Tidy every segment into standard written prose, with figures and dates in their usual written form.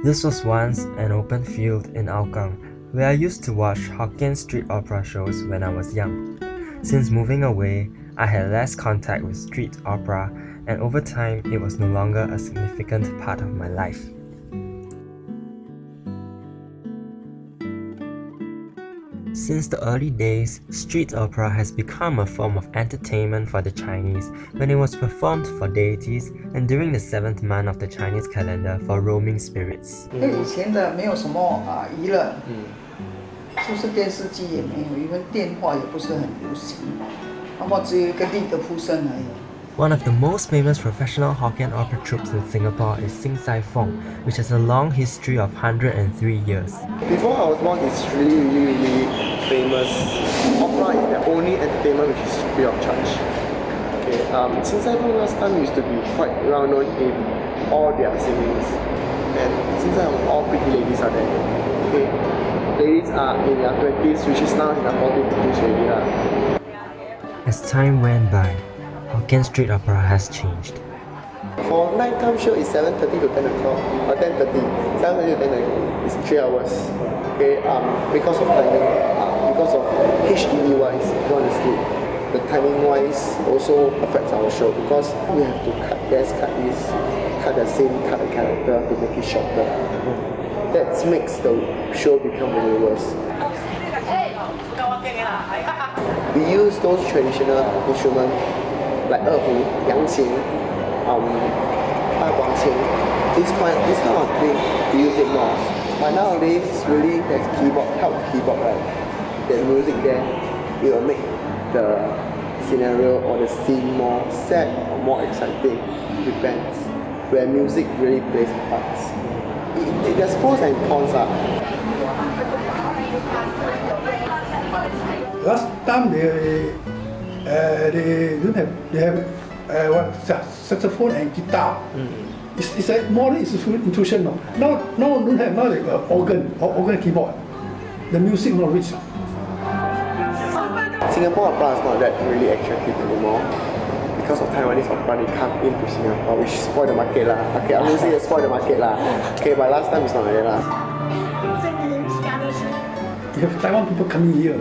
This was once an open field in Hougang, where I used to watch Hokkien street opera shows when I was young. Since moving away, I had less contact with street opera, and over time it was no longer a significant part of my life. Since the early days, street opera has become a form of entertainment for the Chinese when it was performed for deities and during the 7th month of the Chinese calendar for roaming spirits. 以前的没有什么娱乐，就是电视机也没有，因为电话也不是很流行，那么只有一个力的呼声而已。 One of the most famous professional Hokkien opera troupes in Singapore is Sing Sai Fong, which has a long history of 103 years. Before I was born, it's really famous. Opera is the only entertainment which is free of charge. Okay, Sing Sai Fong last time used to be quite well known in all their singings, and Sing Sai Fong, all pretty ladies are there. Okay, ladies are in their 20s, which is now in their 40s, 50s already. As time went by, Hokkien street opera has changed. For nighttime show, it's 7:30 to 10 o'clock, or 10:30. 7:30 to 10 o'clock. It's 3 hours. Okay, because of timing, because of HDB wise, if you want to sleep, the timing wise also affects our show because we have to cut this, cut the scene, cut the character to make it shorter. That makes the show become really worse. We use those traditional instruments like erhu, yangqin, guangqin. This kind of thing, we use it more. But nowadays, really, there's keyboard, right? There's music there. It will make the scenario or the scene more sad or more exciting. Depends. Where music really plays parts. There's pros and cons. Last time they don't have, they have saxophone and guitar. It's like more intuition. Now don't have, now they got organ keyboard. The music not rich. Singapore opera is not that really attractive anymore because of Taiwanese opera. They come into Singapore, which spoil the market lah. Okay, I won't say they spoil the market lah. Okay, but last time it's not like that lah. You have Taiwan people coming here.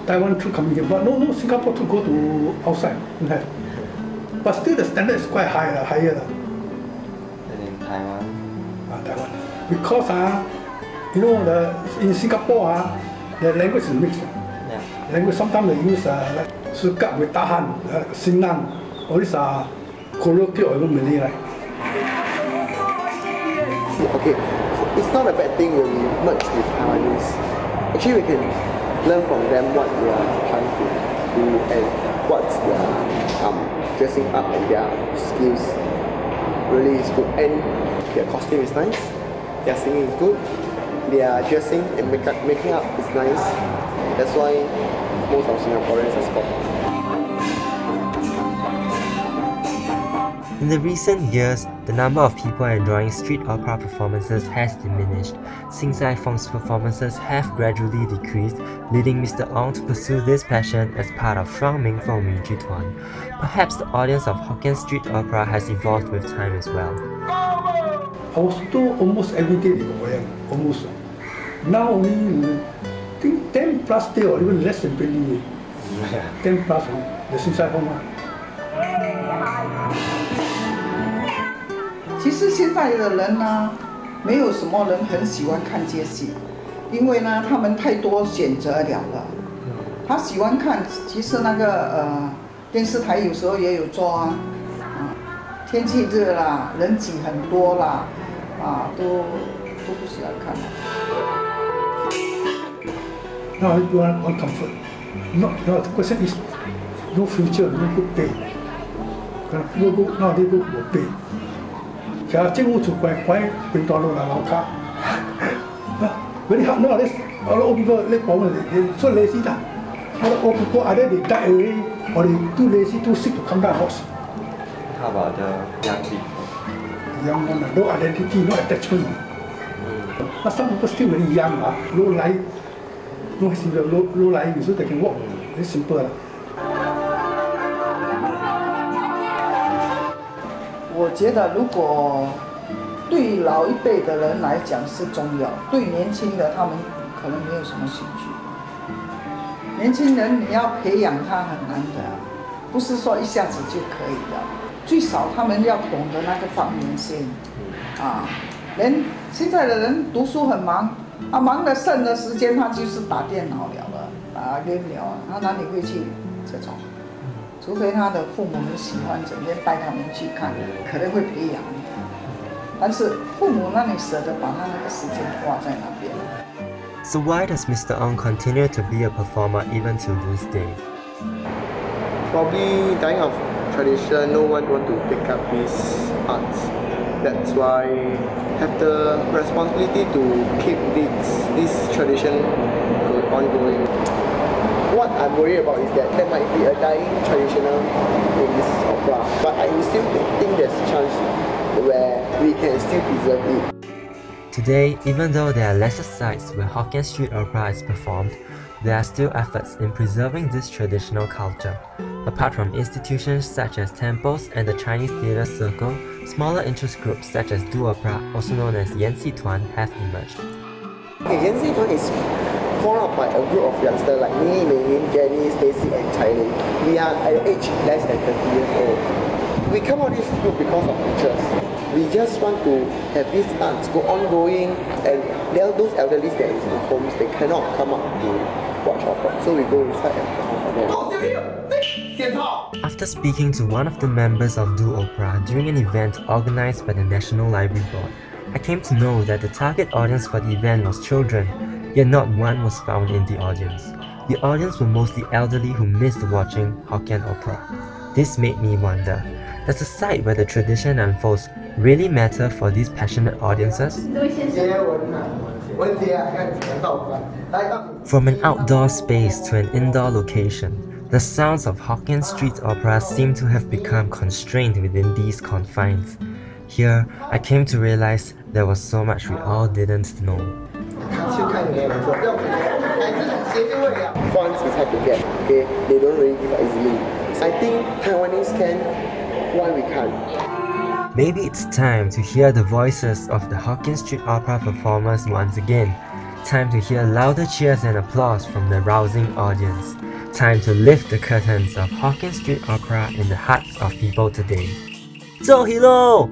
Taiwan troop coming here, but no Singapore to go to outside. Don't have. But still the standard is quite high, higher. Than in Taiwan? Taiwan. Because in Singapore the language is mixed. Yeah. Language sometimes they use like Sukat with Tahan, Sinang, all these are colloquial or even Malay, right? Okay, it's not a bad thing when we merge with Taiwanese. Actually, we can learn from them what they are trying to do and what's their dressing up and their skills really is good. And their costume is nice, their singing is good, their dressing and making up is nice. That's why most of Singaporeans are sport. In the recent years, the number of people enjoying street opera performances has diminished. Sing Sai Fong's performances have gradually decreased, leading Mr. Ong to pursue this passion as part of双明凤闽剧团. Perhaps the audience of Hokkien street opera has evolved with time as well. I was told almost every day they go Wayang, almost. Now only, I think 10 plus day or even less than 20 days. 10 plus, the Sing Sai Fong. 其实现在的人呢，没有什么人很喜欢看街戏，因为呢，他们太多选择了。他喜欢看，其实那个电视台有时候也有做啊，天气热啦，人挤很多啦，都不喜欢看。Now you want comfort. No, the question is no future, no good pay. Now they go will pay. 其實政府做貴變多路啦，樓價。嗰啲客 nowadays, all old people they so lazy that. All old people either they die away or they too lazy, too sick to come down house. How about the young people? Young one, no identity, no attachment. But some people still very young, low life, low life, so they can walk. Very simple. 我觉得如果对老一辈的人来讲是重要，对年轻的他们可能没有什么兴趣。年轻人你要培养他很难的，不是说一下子就可以的，最少他们要懂得那个方面先。人现在的人读书很忙，忙得剩的时间他就是打电脑了，打game了，他哪里会去这种？除非他的父母很喜欢，整天带他们去看，可能会培养。但是父母那里舍得把他那个时间花在那边。So why does Mr. Ong continue to be a performer even to this day? Probably dying of tradition, no one want to pick up this art. That's why have the responsibility to keep this tradition ongoing. What I'm worried about is that there might be a dying traditional in this opera, but I still think there's a chance where we can still preserve it. Today, even though there are lesser sites where Hokkien street opera is performed, there are still efforts in preserving this traditional culture. Apart from institutions such as temples and the Chinese Theatre Circle, smaller interest groups such as Du Opera, also known as Yan Si Tuan, have emerged. Yan Si Tuan is formed up by a group of youngsters like me, Mei, Jenny, Stacy and Koh Cailing. We are at age less than 30 years old. We come out this group because of interest. We just want to have these arts go ongoing, and there are those elderly that is in homes, they cannot come up to watch opera, so we go inside and perform for them. After speaking to one of the members of Du Opera during an event organized by the National Library Board, I came to know that the target audience for the event was children, yet not one was found in the audience. The audience were mostly elderly who missed watching Hokkien opera. This made me wonder, does the site where the tradition unfolds really matter for these passionate audiences? From an outdoor space to an indoor location, the sounds of Hokkien street opera seem to have become constrained within these confines. Here, I came to realize there was so much we all didn't know. Funds is hard to get, okay? They don't really give easily. I think Taiwanese can, why we can't? Maybe it's time to hear the voices of the Hokkien street opera performers once again. Time to hear louder cheers and applause from the rousing audience. Time to lift the curtains of Hokkien street opera in the hearts of people today. 做戲咯!